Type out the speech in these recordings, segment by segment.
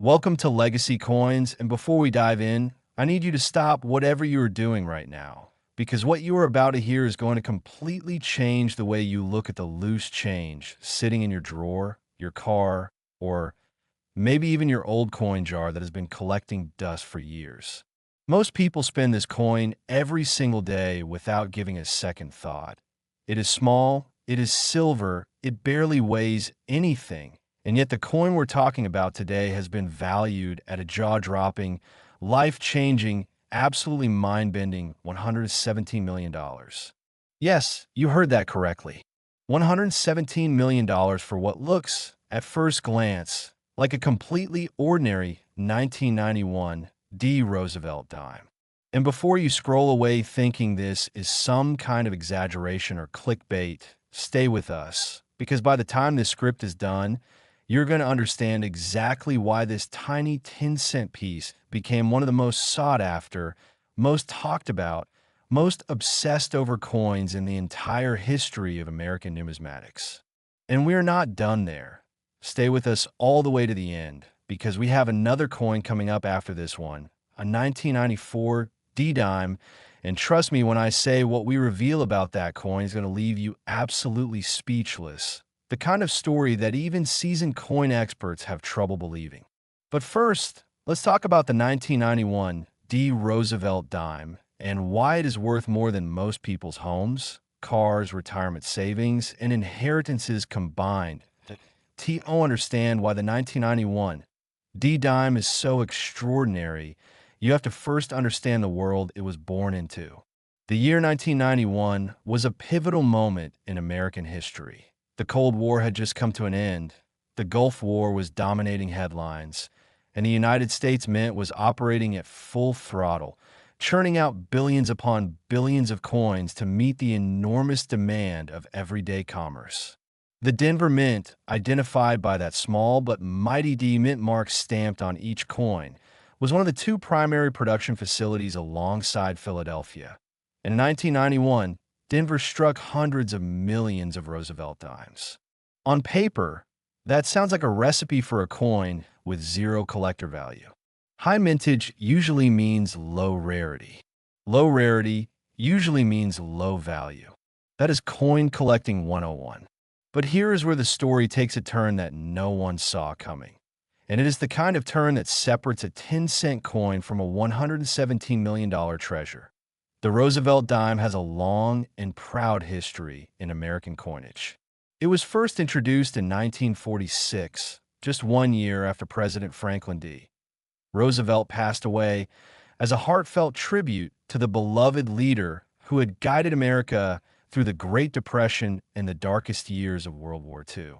Welcome to Legacy Coins, and before we dive in, I need you to stop whatever you are doing right now, because what you are about to hear is going to completely change the way you look at the loose change sitting in your drawer, your car, or maybe even your old coin jar that has been collecting dust for years. Most people spend this coin every single day without giving a second thought. It is small, it is silver, it barely weighs anything. And yet, the coin we're talking about today has been valued at a jaw dropping, life changing, absolutely mind bending $117 million. Yes, you heard that correctly. $117 million for what looks, at first glance, like a completely ordinary 1991 D Roosevelt dime. And before you scroll away thinking this is some kind of exaggeration or clickbait, stay with us, because by the time this script is done, you're going to understand exactly why this tiny 10-cent piece became one of the most sought after, most talked about, most obsessed over coins in the entire history of American numismatics. And we're not done there. Stay with us all the way to the end, because we have another coin coming up after this one, a 1994 D-Dime, and trust me when I say what we reveal about that coin is going to leave you absolutely speechless. The kind of story that even seasoned coin experts have trouble believing. But first, let's talk about the 1991 D Roosevelt Dime and why it is worth more than most people's homes, cars, retirement savings, and inheritances combined. To understand why the 1991 D Dime is so extraordinary, you have to first understand the world it was born into. The year 1991 was a pivotal moment in American history. The Cold War had just come to an end. The Gulf War was dominating headlines, and the United States Mint was operating at full throttle, churning out billions upon billions of coins to meet the enormous demand of everyday commerce. The Denver Mint, identified by that small but mighty D mint mark stamped on each coin, was one of the two primary production facilities alongside Philadelphia. In 1991, Denver struck hundreds of millions of Roosevelt dimes. On paper, that sounds like a recipe for a coin with zero collector value. High mintage usually means low rarity. Low rarity usually means low value. That is coin collecting 101. But here is where the story takes a turn that no one saw coming. And it is the kind of turn that separates a 10-cent coin from a $117 million treasure. The Roosevelt dime has a long and proud history in American coinage. It was first introduced in 1946, just 1 year after President Franklin D. Roosevelt passed away as a heartfelt tribute to the beloved leader who had guided America through the Great Depression and the darkest years of World War II.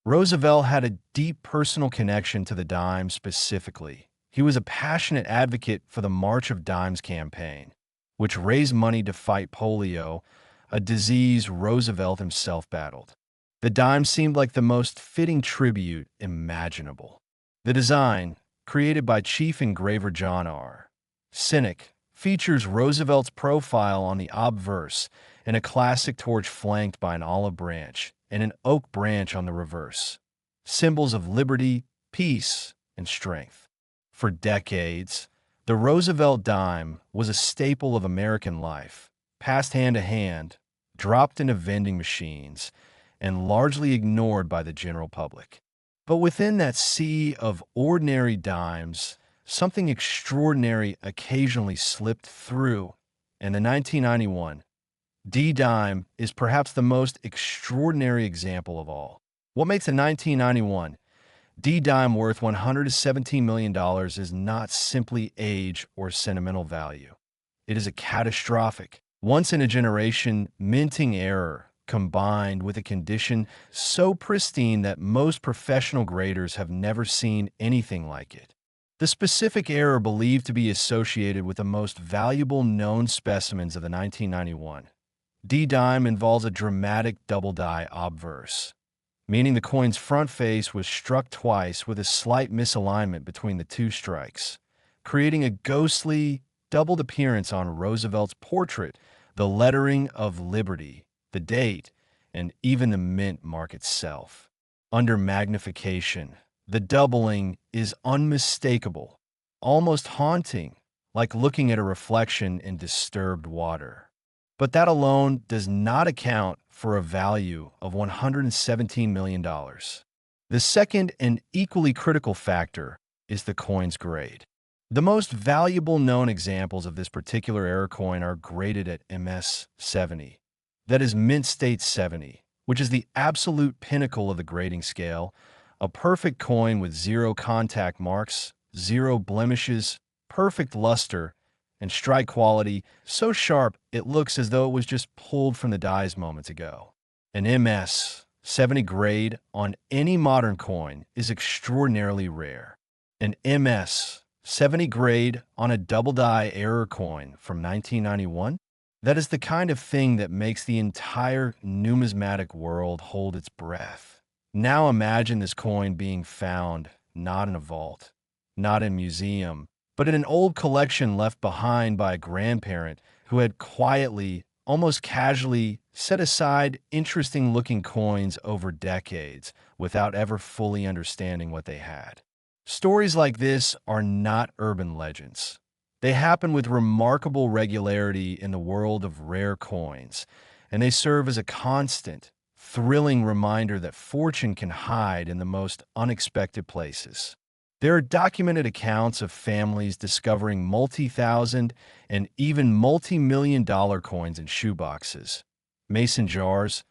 Roosevelt had a deep personal connection to the dime specifically. He was a passionate advocate for the March of Dimes campaign, which raised money to fight polio, a disease Roosevelt himself battled. The dime seemed like the most fitting tribute imaginable. The design, created by Chief Engraver John R. Cynic, features Roosevelt's profile on the obverse and a classic torch flanked by an olive branch and an oak branch on the reverse, symbols of liberty, peace, and strength. For decades, the Roosevelt dime was a staple of American life, passed hand to hand, dropped into vending machines, and largely ignored by the general public. But within that sea of ordinary dimes, something extraordinary occasionally slipped through, and the 1991 D-Dime is perhaps the most extraordinary example of all. What makes a 1991 D-Dime worth $117 million is not simply age or sentimental value. It is a catastrophic, once-in-a-generation minting error combined with a condition so pristine that most professional graders have never seen anything like it. The specific error believed to be associated with the most valuable known specimens of the 1991 D-Dime involves a dramatic double-die obverse, meaning the coin's front face was struck twice with a slight misalignment between the two strikes, creating a ghostly, doubled appearance on Roosevelt's portrait, the lettering of liberty, the date, and even the mint mark itself. Under magnification, The doubling is unmistakable, almost haunting, like looking at a reflection in disturbed water. But that alone does not account for a value of $117 million. The second and equally critical factor is the coin's grade. The most valuable known examples of this particular era coin are graded at MS 70, that is mint state 70, which is the absolute pinnacle of the grading scale, a perfect coin with zero contact marks, zero blemishes, perfect luster, and strike quality so sharp it looks as though it was just pulled from the dies moments ago. An MS 70 grade on any modern coin is extraordinarily rare. An MS 70 grade on a double die error coin from 1991? That is the kind of thing that makes the entire numismatic world hold its breath. Now imagine this coin being found not in a vault, not in a museum, but in an old collection left behind by a grandparent who had quietly, almost casually, set aside interesting-looking coins over decades without ever fully understanding what they had. Stories like this are not urban legends. They happen with remarkable regularity in the world of rare coins, and they serve as a constant, thrilling reminder that fortune can hide in the most unexpected places. There are documented accounts of families discovering multi-thousand and even multi-million dollar coins in shoeboxes, mason jars,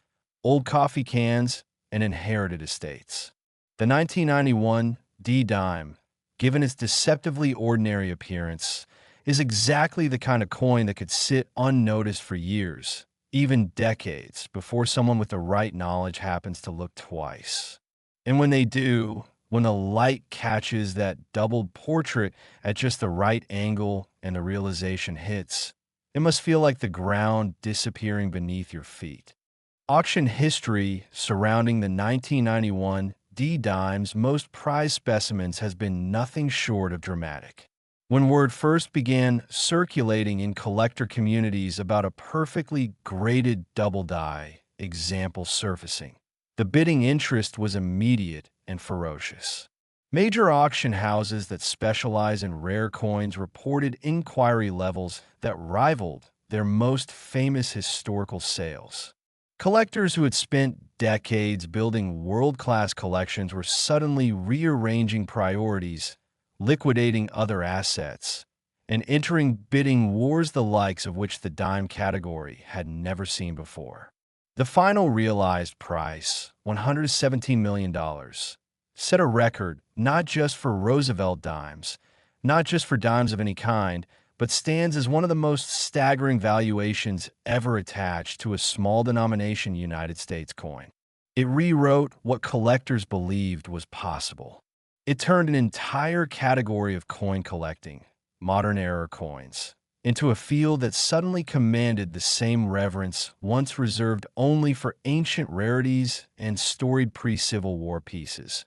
old coffee cans, and inherited estates. The 1991 D Dime, given its deceptively ordinary appearance, is exactly the kind of coin that could sit unnoticed for years, even decades, before someone with the right knowledge happens to look twice. And when they do, when the light catches that doubled portrait at just the right angle and the realization hits, it must feel like the ground disappearing beneath your feet. Auction history surrounding the 1991 D Dime's most prized specimens has been nothing short of dramatic. When word first began circulating in collector communities about a perfectly graded double die example surfacing, the bidding interest was immediate and ferocious. Major auction houses that specialize in rare coins reported inquiry levels that rivaled their most famous historical sales. Collectors who had spent decades building world-class collections were suddenly rearranging priorities, liquidating other assets, and entering bidding wars the likes of which the dime category had never seen before. The final realized price, $117 million, set a record not just for Roosevelt dimes, not just for dimes of any kind, but stands as one of the most staggering valuations ever attached to a small denomination United States coin. It rewrote what collectors believed was possible. It turned an entire category of coin collecting, modern era coins, into a field that suddenly commanded the same reverence once reserved only for ancient rarities and storied pre-Civil War pieces.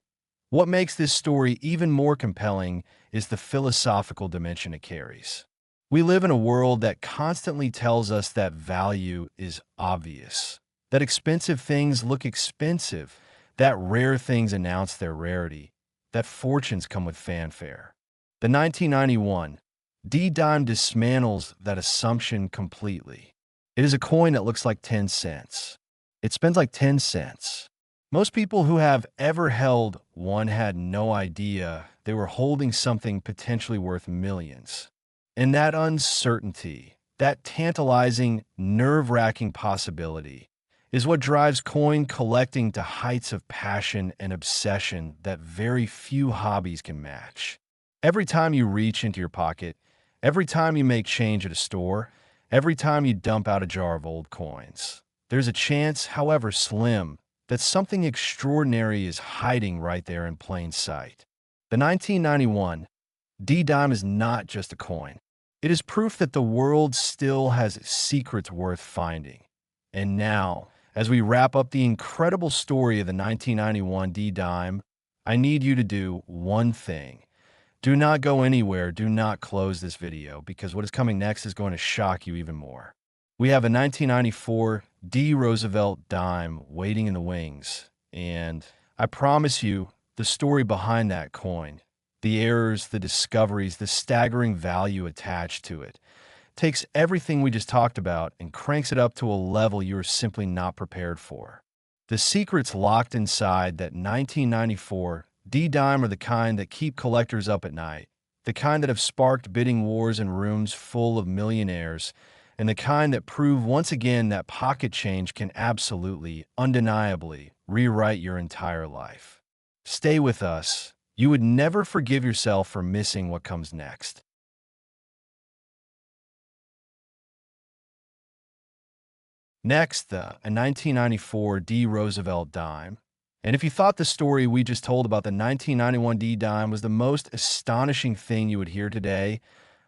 What makes this story even more compelling is the philosophical dimension it carries. We live in a world that constantly tells us that value is obvious, that expensive things look expensive, that rare things announce their rarity, that fortunes come with fanfare. The 1991 D Dime dismantles that assumption completely. It is a coin that looks like 10 cents. It spends like 10 cents. Most people who have ever held one had no idea they were holding something potentially worth millions. And that uncertainty, that tantalizing, nerve-wracking possibility, is what drives coin collecting to heights of passion and obsession that very few hobbies can match. Every time you reach into your pocket, every time you make change at a store, every time you dump out a jar of old coins, there's a chance, however slim, that something extraordinary is hiding right there in plain sight. The 1991 D Dime is not just a coin. It is proof that the world still has secrets worth finding. And now, as we wrap up the incredible story of the 1991 D Dime, I need you to do one thing. Do not go anywhere. Do not close this video, because what is coming next is going to shock you even more. We have a 1994 D Roosevelt Dime waiting in the wings, and I promise you, the story behind that coin, the errors, the discoveries, the staggering value attached to it, takes everything we just talked about and cranks it up to a level you are simply not prepared for. The secrets locked inside that 1994 D Dime are the kind that keep collectors up at night, the kind that have sparked bidding wars in rooms full of millionaires, and the kind that prove once again that pocket change can absolutely, undeniably, rewrite your entire life. Stay with us. You would never forgive yourself for missing what comes next. Next, a 1994 D Roosevelt dime. And if you thought the story we just told about the 1991 D dime was the most astonishing thing you would hear today,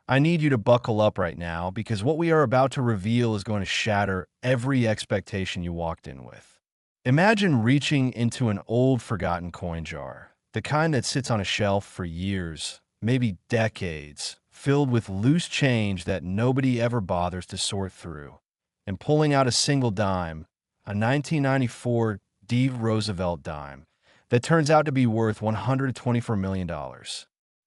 I need you to buckle up right now because what we are about to reveal is going to shatter every expectation you walked in with. Imagine reaching into an old forgotten coin jar, the kind that sits on a shelf for years, maybe decades, filled with loose change that nobody ever bothers to sort through, and pulling out a single dime, a 1994 D Roosevelt dime, that turns out to be worth $124 million.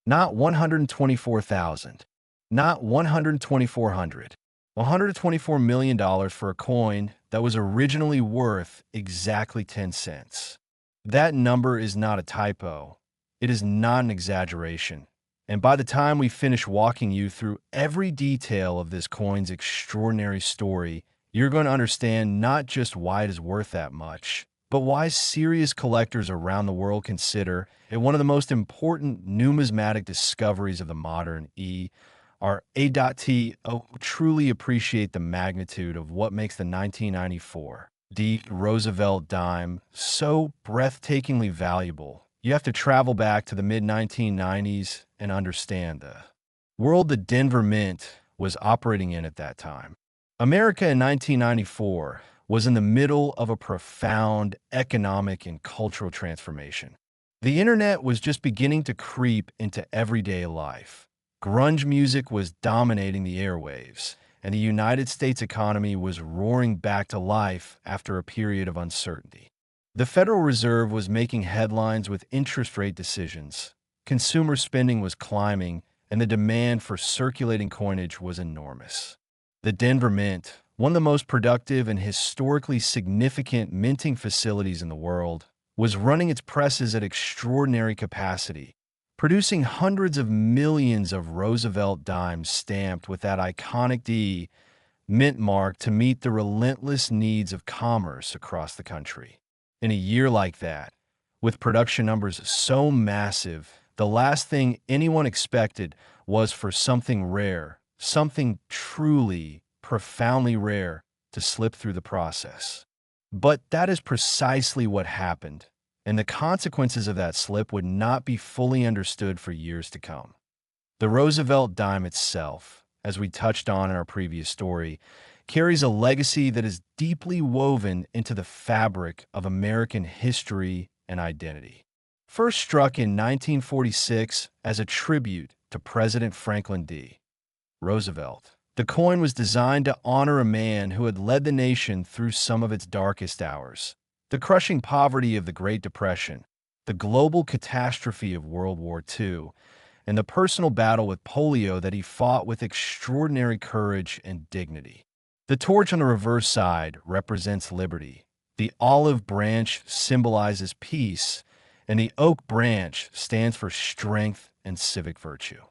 Not 124,000, not 12400, $124 million for a coin that was originally worth exactly 10 cents. That number is not a typo. It is not an exaggeration. And by the time we finish walking you through every detail of this coin's extraordinary story, you're going to understand not just why it is worth that much, but why serious collectors around the world consider it one of the most important numismatic discoveries of the modern are A.T. truly appreciate the magnitude of what makes the 1994 D Roosevelt dime so breathtakingly valuable. You have to travel back to the mid-1990s and understand the world the Denver Mint was operating in at that time. America in 1994 was in the middle of a profound economic and cultural transformation. The internet was just beginning to creep into everyday life. Grunge music was dominating the airwaves, and the United States economy was roaring back to life after a period of uncertainty. The Federal Reserve was making headlines with interest rate decisions. Consumer spending was climbing, and the demand for circulating coinage was enormous. The Denver Mint, one of the most productive and historically significant minting facilities in the world, was running its presses at extraordinary capacity, producing hundreds of millions of Roosevelt dimes stamped with that iconic D mint mark to meet the relentless needs of commerce across the country. In a year like that, with production numbers so massive, the last thing anyone expected was for something rare, something truly, profoundly rare, to slip through the process. But that is precisely what happened, and the consequences of that slip would not be fully understood for years to come. The Roosevelt dime itself, as we touched on in our previous story, carries a legacy that is deeply woven into the fabric of American history and identity. First struck in 1946 as a tribute to President Franklin D. Roosevelt, the coin was designed to honor a man who had led the nation through some of its darkest hours. The crushing poverty of the Great Depression, the global catastrophe of World War II, and the personal battle with polio that he fought with extraordinary courage and dignity. The torch on the reverse side represents liberty. The olive branch symbolizes peace, and the oak branch stands for strength and civic virtue.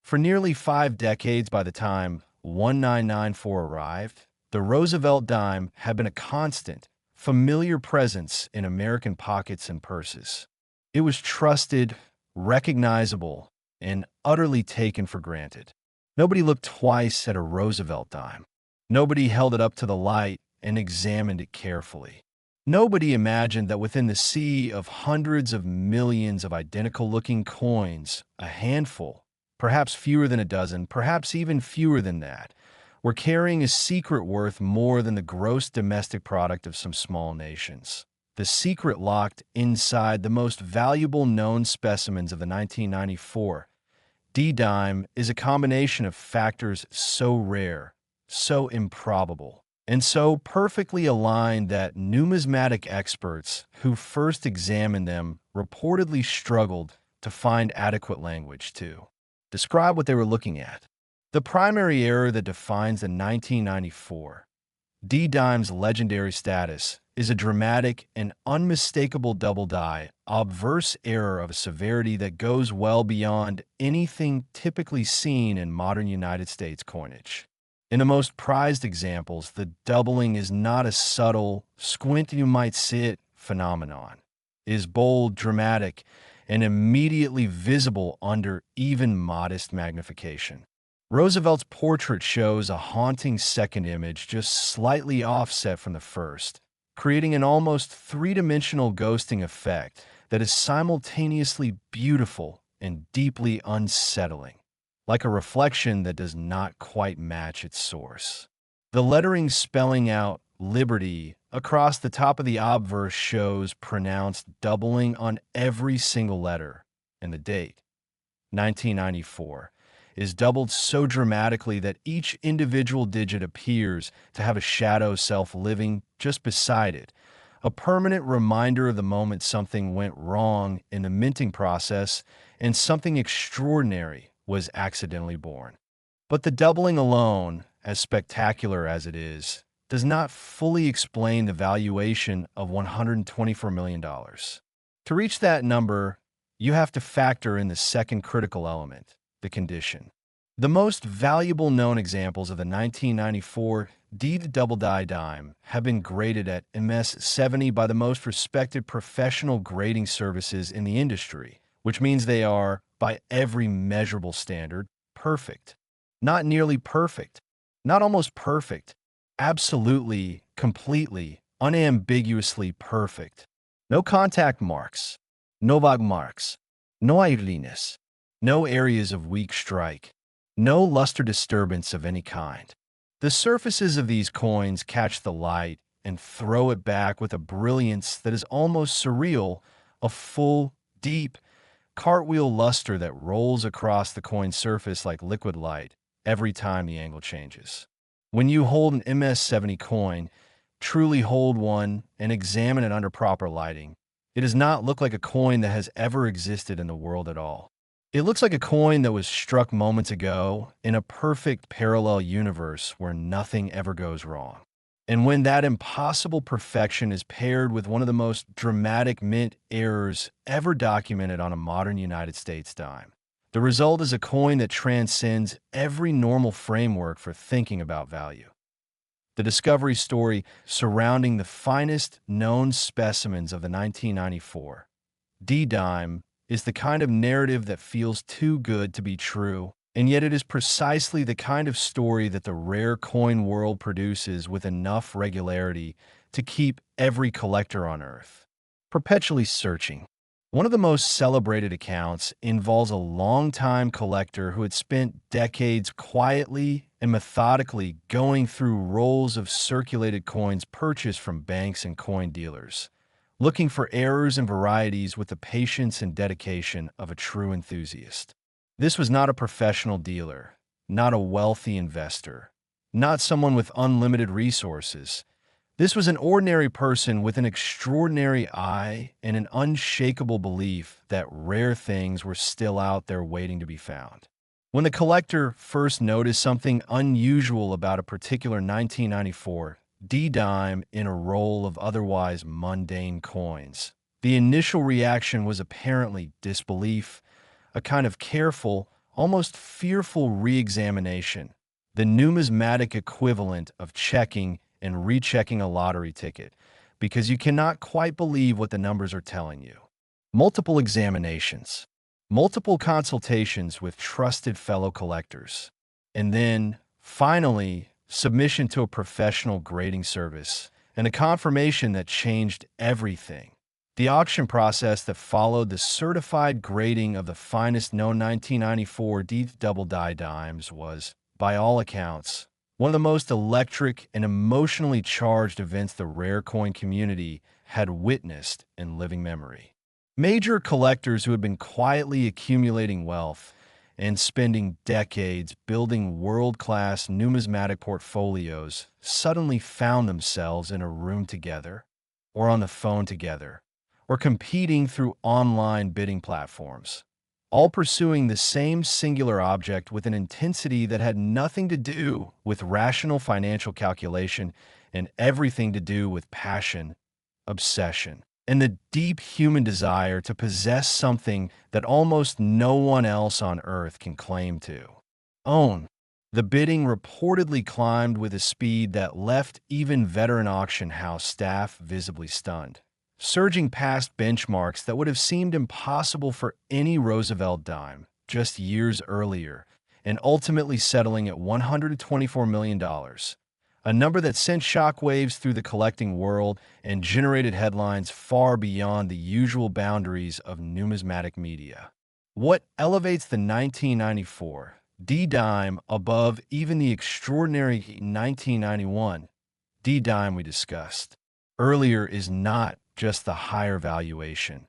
For nearly 5 decades by the time 1994 arrived, the Roosevelt dime had been a constant, familiar presence in American pockets and purses. It was trusted, recognizable, and utterly taken for granted. Nobody looked twice at a Roosevelt dime. Nobody held it up to the light and examined it carefully. Nobody imagined that within the sea of hundreds of millions of identical-looking coins, a handful, perhaps fewer than a dozen, perhaps even fewer than that, were carrying a secret worth more than the gross domestic product of some small nations. The secret locked inside the most valuable known specimens of the 1994 D dime is a combination of factors so rare, so improbable, and so perfectly aligned that numismatic experts who first examined them reportedly struggled to find adequate language to describe what they were looking at. The primary error that defines the 1994 D Dime's legendary status is a dramatic and unmistakable double die obverse error of a severity that goes well beyond anything typically seen in modern United States coinage. In the most prized examples, the doubling is not a subtle, squint you might see it phenomenon. It is bold, dramatic, and immediately visible under even modest magnification. Roosevelt's portrait shows a haunting second image just slightly offset from the first, creating an almost three-dimensional ghosting effect that is simultaneously beautiful and deeply unsettling, like a reflection that does not quite match its source. The lettering spelling out liberty across the top of the obverse shows pronounced doubling on every single letter, and the date, 1994, is doubled so dramatically that each individual digit appears to have a shadow self living just beside it, a permanent reminder of the moment something went wrong in the minting process and something extraordinary was accidentally born. But the doubling alone, as spectacular as it is, does not fully explain the valuation of $124 million. To reach that number, you have to factor in the second critical element, the condition. The most valuable known examples of the 1994 D Dime have been graded at MS 70 by the most respected professional grading services in the industry, which means they are, by every measurable standard, perfect. Not nearly perfect, not almost perfect, absolutely, completely, unambiguously perfect. No contact marks, no vague marks, no irregularness, no areas of weak strike, no luster disturbance of any kind. The surfaces of these coins catch the light and throw it back with a brilliance that is almost surreal, a full, deep, cartwheel luster that rolls across the coin surface like liquid light every time the angle changes. When you hold an MS-70 coin, truly hold one and examine it under proper lighting, it does not look like a coin that has ever existed in the world at all. It looks like a coin that was struck moments ago in a perfect parallel universe where nothing ever goes wrong. And when that impossible perfection is paired with one of the most dramatic mint errors ever documented on a modern United States dime, the result is a coin that transcends every normal framework for thinking about value. The discovery story surrounding the finest known specimens of the 1994 D Dime is the kind of narrative that feels too good to be true, and yet it is precisely the kind of story that the rare coin world produces with enough regularity to keep every collector on Earth perpetually searching. One of the most celebrated accounts involves a longtime collector who had spent decades quietly and methodically going through rolls of circulated coins purchased from banks and coin dealers, looking for errors and varieties with the patience and dedication of a true enthusiast. This was not a professional dealer, not a wealthy investor, not someone with unlimited resources. This was an ordinary person with an extraordinary eye and an unshakable belief that rare things were still out there waiting to be found. When the collector first noticed something unusual about a particular 1994 D Dime in a roll of otherwise mundane coins, the initial reaction was apparently disbelief, a kind of careful, almost fearful re-examination, the numismatic equivalent of checking and rechecking a lottery ticket, because you cannot quite believe what the numbers are telling you. Multiple examinations, multiple consultations with trusted fellow collectors, and then, finally, submission to a professional grading service, and a confirmation that changed everything. The auction process that followed the certified grading of the finest known 1994 D Dimes was, by all accounts, one of the most electric and emotionally charged events the rare coin community had witnessed in living memory. Major collectors who had been quietly accumulating wealth and spending decades building world-class numismatic portfolios suddenly found themselves in a room together, or on the phone together, or competing through online bidding platforms, all pursuing the same singular object with an intensity that had nothing to do with rational financial calculation and everything to do with passion, obsession, and the deep human desire to possess something that almost no one else on earth can claim to own. The bidding reportedly climbed with a speed that left even veteran auction house staff visibly stunned, surging past benchmarks that would have seemed impossible for any Roosevelt dime just years earlier, and ultimately settling at $124 million, a number that sent shockwaves through the collecting world and generated headlines far beyond the usual boundaries of numismatic media. What elevates the 1994 D Dime above even the extraordinary 1991 D Dime we discussed earlier is not just the higher valuation.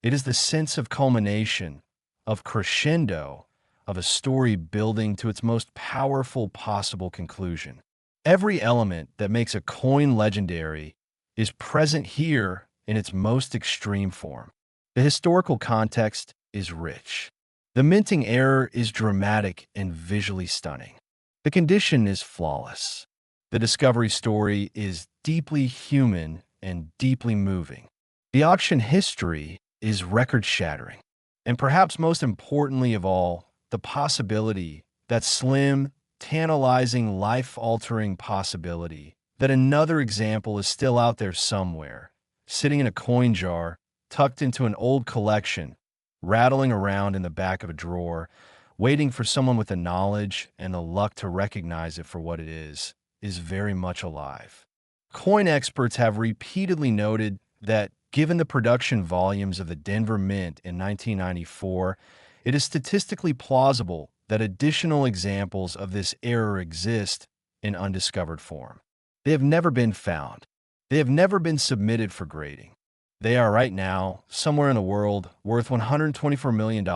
It is the sense of culmination, of crescendo, of a story building to its most powerful possible conclusion. Every element that makes a coin legendary is present here in its most extreme form. The historical context is rich. The minting error is dramatic and visually stunning. The condition is flawless. The discovery story is deeply human and deeply moving. The auction history is record-shattering. And perhaps most importantly of all, the possibility, that slim, tantalizing, life-altering possibility, that another example is still out there somewhere, sitting in a coin jar, tucked into an old collection, rattling around in the back of a drawer, waiting for someone with the knowledge and the luck to recognize it for what it is very much alive. Coin experts have repeatedly noted that, given the production volumes of the Denver Mint in 1994, it is statistically plausible that additional examples of this error exist in undiscovered form. They have never been found. They have never been submitted for grading. They are right now, somewhere in the world, worth $124 million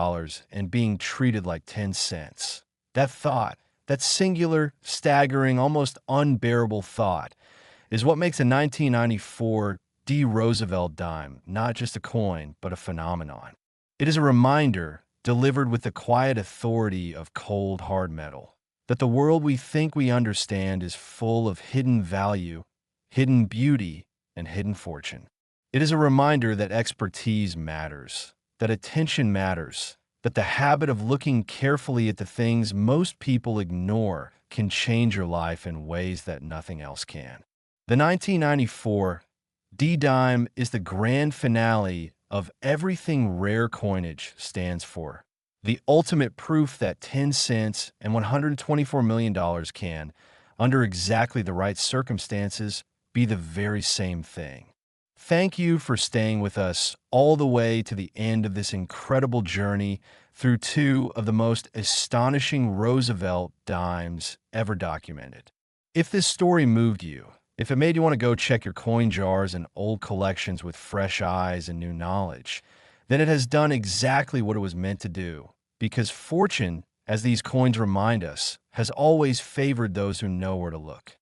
and being treated like 10 cents. That thought, that singular, staggering, almost unbearable thought, is what makes a 1994 D Roosevelt dime not just a coin, but a phenomenon. It is a reminder, delivered with the quiet authority of cold, hard metal, that the world we think we understand is full of hidden value, hidden beauty, and hidden fortune. It is a reminder that expertise matters, that attention matters, that the habit of looking carefully at the things most people ignore can change your life in ways that nothing else can. The 1994 D Dime is the grand finale of everything rare coinage stands for. The ultimate proof that 10 cents and $124 million can, under exactly the right circumstances, be the very same thing. Thank you for staying with us all the way to the end of this incredible journey through two of the most astonishing Roosevelt dimes ever documented. If this story moved you, if it made you want to go check your coin jars and old collections with fresh eyes and new knowledge, then it has done exactly what it was meant to do. Because fortune, as these coins remind us, has always favored those who know where to look.